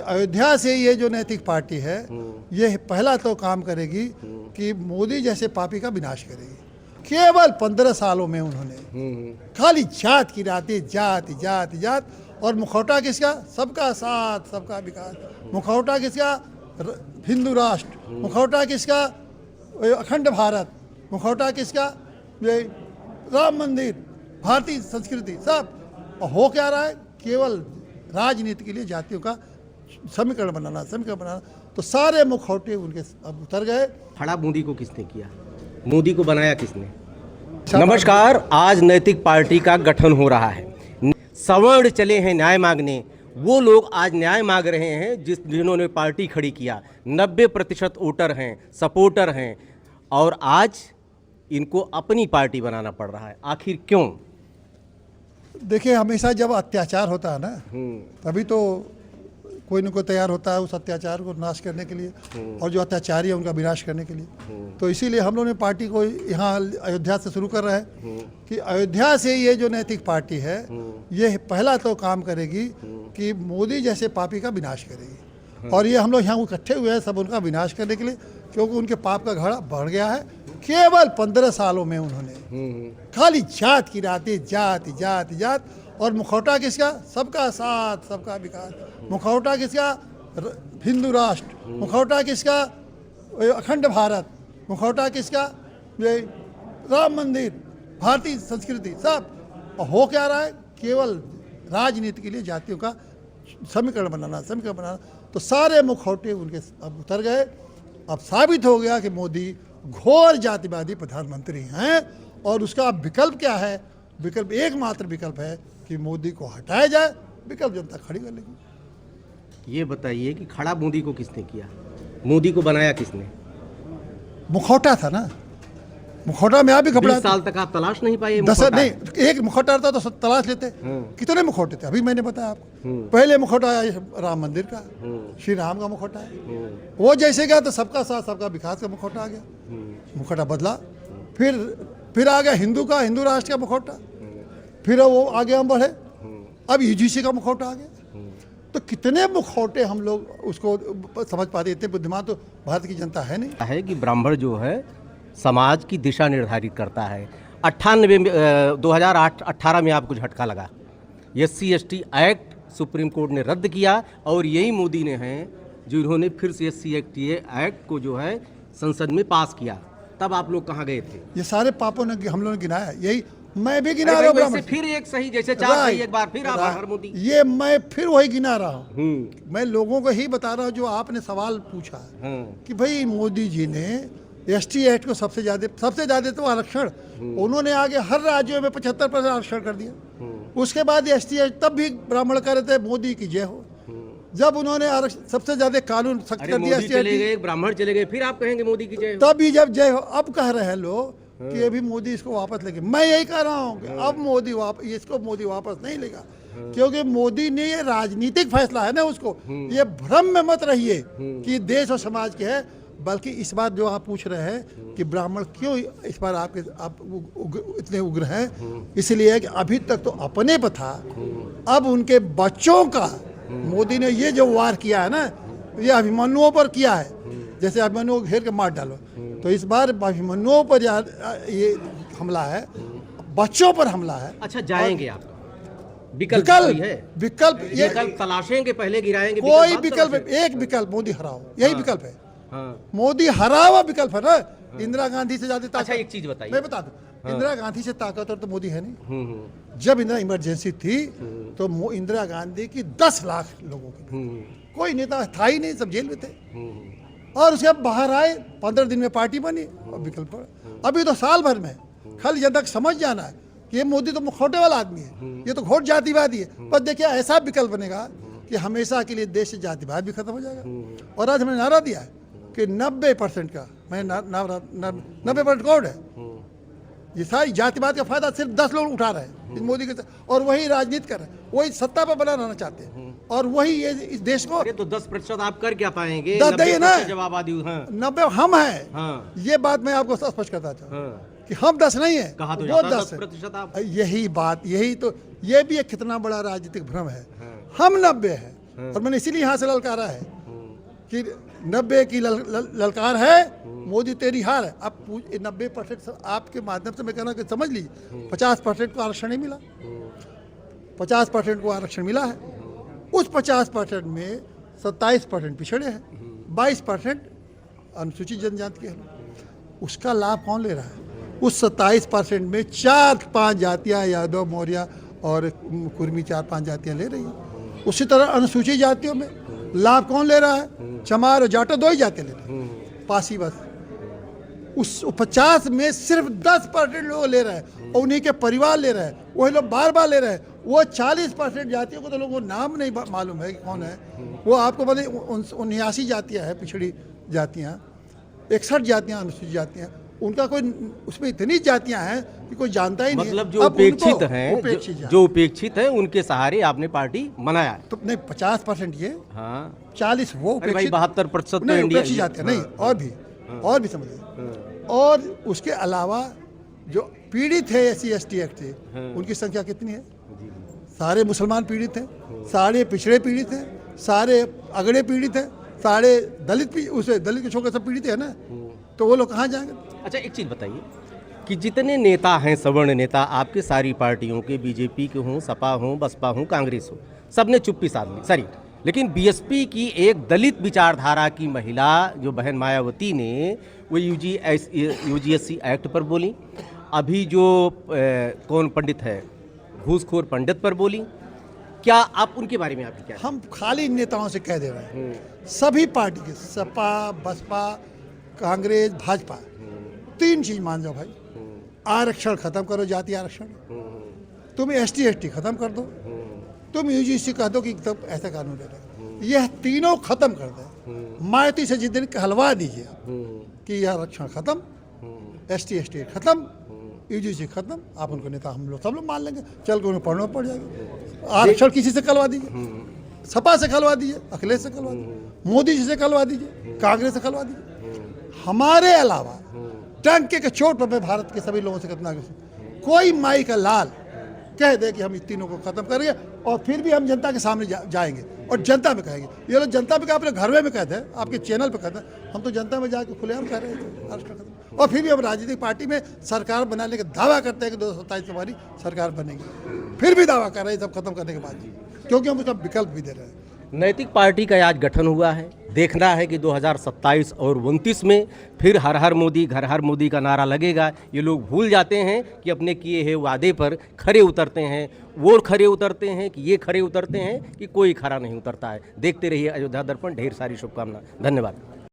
अयोध्या से ये जो नैतिक पार्टी है ये पहला तो काम करेगी कि मोदी जैसे पापी का विनाश करेगी। केवल 15 सालों में उन्होंने खाली जात की जाति जाति जात और मुखौटा किसका? सबका साथ सबका विकास। मुखौटा किसका? हिंदू राष्ट्र। मुखौटा किसका? अखंड भारत। मुखौटा किसका? ये राम मंदिर, भारतीय संस्कृति सब। और हो क्या रहा है? केवल राजनीति के लिए जातियों का समीकरण बनाना। तो सारे मुखौटे उनके अब उतर गए। खड़ा मोदी को किसने किया? मोदी को बनाया किसने? नमस्कार, आज नैतिक पार्टी का गठन हो रहा है। सवर्ण चले हैं न्याय मांगने, वो लोग आज न्याय मांग रहे हैं जिन्होंने पार्टी खड़ी किया। 90% वोटर हैं, सपोर्टर हैं, और आज इनको अपनी पार्टी बनाना पड़ रहा है। आखिर क्यों? देखिए, हमेशा जब अत्याचार होता है ना तभी तो कोई न कोई तैयार होता है उस अत्याचार को नाश करने के लिए और जो अत्याचारी है उनका विनाश करने के लिए। तो इसीलिए हम लोगों ने पार्टी को यहाँ अयोध्या से शुरू कर रहे हैं कि अयोध्या से ये जो नैतिक पार्टी है ये पहला तो काम करेगी कि मोदी जैसे पापी का विनाश करेगी। और ये हम लोग यहाँ इकट्ठे हुए हैं सब उनका विनाश करने के लिए, क्योंकि उनके पाप का घड़ा बढ़ गया है। केवल 15 सालों में उन्होंने खाली जात की जाति जाति जात और मुखौटा किसका? सबका साथ सबका विकास। मुखौटा किसका? हिंदू राष्ट्र। मुखौटा किसका? अखंड भारत। मुखौटा किसका? ये राम मंदिर, भारतीय संस्कृति सब। और हो क्या रहा है? केवल राजनीति के लिए जातियों का समीकरण बनाना। तो सारे मुखौटे उनके अब उतर गए। अब साबित हो गया कि मोदी घोर जातिवादी प्रधानमंत्री हैं। और उसका विकल्प क्या है? विकल्प एकमात्र विकल्प है कि मोदी को हटाया जाए। विकल्प जनता खड़ी कर लेगी। ये बताइए कि खड़ा मोदी को किसने किया? मोदी को बनाया किसने? मुखौटा था ना। मुखौटा में आप भी कपड़ा 20 साल तक आप तलाश नहीं पाए? 10 नहीं, एक मुखौटा रहता तो तलाश लेते। कितने मुखौटे थे? अभी मैंने बताया आपको। पहले मुखौटा राम मंदिर का, श्री राम का मुखौटा है। वो जैसे गया तो सबका साथ सबका विकास का मुखौटा आ गया। मुखौटा बदला। फिर आ गया हिंदू का, हिंदू राष्ट्र का मुखौटा। फिर वो आगे हम बढ़े, अब यूजीसी का मुखौटा आ गया। तो कितने मुखौटे हम लोग उसको समझ पाते? इतने बुद्धिमान तो भारत की जनता है नहीं। है कि ब्राह्मण जो है समाज की दिशा निर्धारित करता है। 2018 में आपको झटका लगा। SC/ST एक्ट सुप्रीम कोर्ट ने रद्द किया और यही मोदी ने हैं जिन्होंने फिर से SC/ST एक्ट को जो है संसद में पास किया। तब आप लोग कहाँ गए थे? ये सारे पापों ने हम लोगों ने गिनाया। यही मैं भी गिना रहा हूँ। फिर एक सही जैसे चार सही एक बार फिर आप हर मोदी। ये मैं फिर वही गिना रहा हूँ। मैं लोगों को ही बता रहा हूँ जो आपने सवाल पूछा कि भाई मोदी जी ने ST एक्ट को सबसे ज्यादा तो आरक्षण उन्होंने आगे हर राज्यों में 75% आरक्षण कर दिया। उसके बाद ST एक्ट तब भी ब्राह्मण कर रहे थे मोदी की जय हो। जब उन्होंने सबसे ज्यादा कानून सख्त कर दिया, चले गए ब्राह्मण चले गए, फिर आप कहेंगे मोदी की जय हो। तब भी जब जय हो। अब कह रहे हैं लोग कि अभी मोदी इसको वापस लेंगे। मैं यही कह रहा हूँ कि अब मोदी वापस नहीं लेगा, क्योंकि मोदी ने ये राजनीतिक फैसला है ना उसको। ये भ्रम में मत रहिए कि देश और समाज के है, बल्कि इस बार जो आप पूछ रहे हैं कि ब्राह्मण क्यों इस बार आप इतने उग्र हैं, इसलिए कि अभी तक तो अपने पर था, अब उनके बच्चों का मोदी ने ये जो वार किया है ना, ये अभिमन्युओं पर किया है। जैसे अभिमन्यु को घेर के मार डालो, तो इस बार अभिमन्युओं पर ये हमला है, बच्चों पर हमला है। अच्छा, जाएंगे आप? विकल्प ये तलाशेंगे, पहले गिराएंगे? कोई विकल्प, एक विकल्प मोदी हराओ, यही विकल्प है। मोदी हरा हुआ विकल्प है ना। इंदिरा गांधी से ज्यादा। अच्छा, एक चीज बताइए। मैं बता दूं, इंदिरा गांधी से ताकतवर तो मोदी है नहीं। जब इंदिरा इमरजेंसी थी तो इंदिरा गांधी की 10 लाख लोगों की कोई नेता था ही नहीं, सब जेल में थे। और उसके बाहर आए, 15 दिन में पार्टी बनी और विकल्प। अभी तो साल भर में खाली जनता समझ जाना है कि ये मोदी तो मुखौटे वाला आदमी है, ये तो घोर जातिवादी है। पर देखिए, ऐसा विकल्प बनेगा कि हमेशा के लिए देश से जातिवाद भी खत्म हो जाएगा। और आज हमने नारा दिया है कि 90% का, मैं 90% कौन है? ये सारी जातिवाद का फायदा सिर्फ 10 लोग उठा रहे हैं इस मोदी के साथ, और वही राजनीति कर रहे हैं, वही सत्ता पर बना रहना चाहते हैं, और वही ये इस देश को। तो 10% आप कर क्या पाएंगे? 10 ना, जवाब आदि 90 हम हैं। ये बात मैं आपको स्पष्ट करता चाहूँ कि हम 10 नहीं है, कहा तो वो 10 है। यही बात, यही तो, ये भी एक कितना बड़ा राजनीतिक भ्रम है। हम 90 है, और मैंने इसीलिए यहाँ से ललकारा है कि 90 की ललकार है, मोदी तेरी हार है। अब 90% आपके माध्यम से मैं कहना कि समझ लीजिए 50% को आरक्षण नहीं मिला, 50% को आरक्षण मिला है। उस 50% में 27% पिछड़े हैं, 22% अनुसूचित जनजाति के हैं। उसका लाभ कौन ले रहा है? उस 27% में 4-5 जातियाँ, यादव, मौर्य और कुर्मी 4-5 जातियाँ ले रही हैं। उसी तरह अनुसूचित जातियों में लाभ कौन ले रहा है? चमार और जाटो 2 ही जाति ले रहे हैं, पासी बस। उस 50 में सिर्फ 10% लोग ले रहे हैं और उन्हीं के परिवार ले रहे हैं, वही लोग बार बार ले रहे हैं। वो 40% जातियों को तो लोगों को नाम नहीं मालूम है कि कौन है वो। आपको पता 79 जातियाँ हैं, पिछड़ी जातियाँ, 61 जातियाँ अनुसूचित जातियाँ, उनका कोई उसमें इतनी जातियाँ हैं कि कोई जानता ही नहीं। मतलब जो उपेक्षित हैं, जो उपेक्षित हैं, उनके सहारे आपने पार्टी बनाया है। तो नहीं 50% ये, हाँ 40 वो उपेक्षित, 72% तो इंडिया जाते हैं। नहीं, और भी समझिए। और उसके अलावा जो पीड़ित है SC ST एक्ट से, उनकी संख्या कितनी है? सारे मुसलमान पीड़ित हैं, सारे पिछड़े पीड़ित हैं, सारे अगड़े पीड़ित हैं, सारे दलित उसे दलित के छोटे सब पीड़ित है ना, तो वो लोग कहाँ जाएंगे? अच्छा एक चीज़ बताइए कि जितने नेता हैं, सवर्ण नेता आपके सारी पार्टियों के, बीजेपी के हों, सपा हों, बसपा हों, कांग्रेस हो, सबने चुप्पी साध ली सारी। लेकिन बीएसपी की एक दलित विचारधारा की महिला जो बहन मायावती ने वो UGSC एक्ट पर बोली। अभी जो कौन पंडित है, घूसखोर पंडित पर बोली। क्या आप उनके बारे में आपकी क्या? हम खाली नेताओं से कह दे रहे हैं, सभी पार्टी के, सपा, बसपा, कांग्रेस, भाजपा, 3 चीज मान जाओ भाई। आरक्षण खत्म करो, जाति आरक्षण, तुम ST ST खत्म कर दो, तुम UGC कह दो कि तब ऐसा कानून ले रहे, यह तीनों खत्म कर दे। मायावती से जिस दिन कहलवा दीजिए कि यह आरक्षण खत्म, ST ST खत्म, UGC खत्म, आप उनको नेता हम लोग सब लोग मान लेंगे, चल के उन्हें पढ़ना पड़ जाएगा। आरक्षण किसी से करवा दीजिए, सपा से करवा दीजिए, अखिलेश से करवा दीजिए, मोदी जी से करवा दीजिए, कांग्रेस से करवा दीजिए। हमारे अलावा डंके के चोट पर मैं भारत के सभी लोगों से कितना कोई माई का लाल कह दे कि हम इस तीनों को खत्म करेंगे और फिर भी हम जनता के सामने जाएंगे और जनता में कहेंगे। ये लोग जनता में अपने घर में कहते हैं, आपके चैनल पे कहते हैं, हम तो जनता में जाके खुलेआम कह रहे हैं। और फिर भी हम राजनीतिक पार्टी में सरकार बनाने का दावा करते हैं कि 2027 में हमारी सरकार बनेगी, फिर भी दावा कर रहे हैं सब खत्म करने के बाद, क्योंकि हम उसका विकल्प भी दे रहे हैं। नैतिक पार्टी का आज गठन हुआ है। देखना है कि 2027 और 29 में फिर हर हर मोदी, घर हर मोदी का नारा लगेगा। ये लोग भूल जाते हैं कि अपने किए हुए वादे पर खरे उतरते हैं। वो खरे उतरते हैं कि ये खरे उतरते हैं कि कोई खरा नहीं उतरता है। देखते रहिए अयोध्या दर्पण। ढेर सारी शुभकामनाएं। धन्यवाद।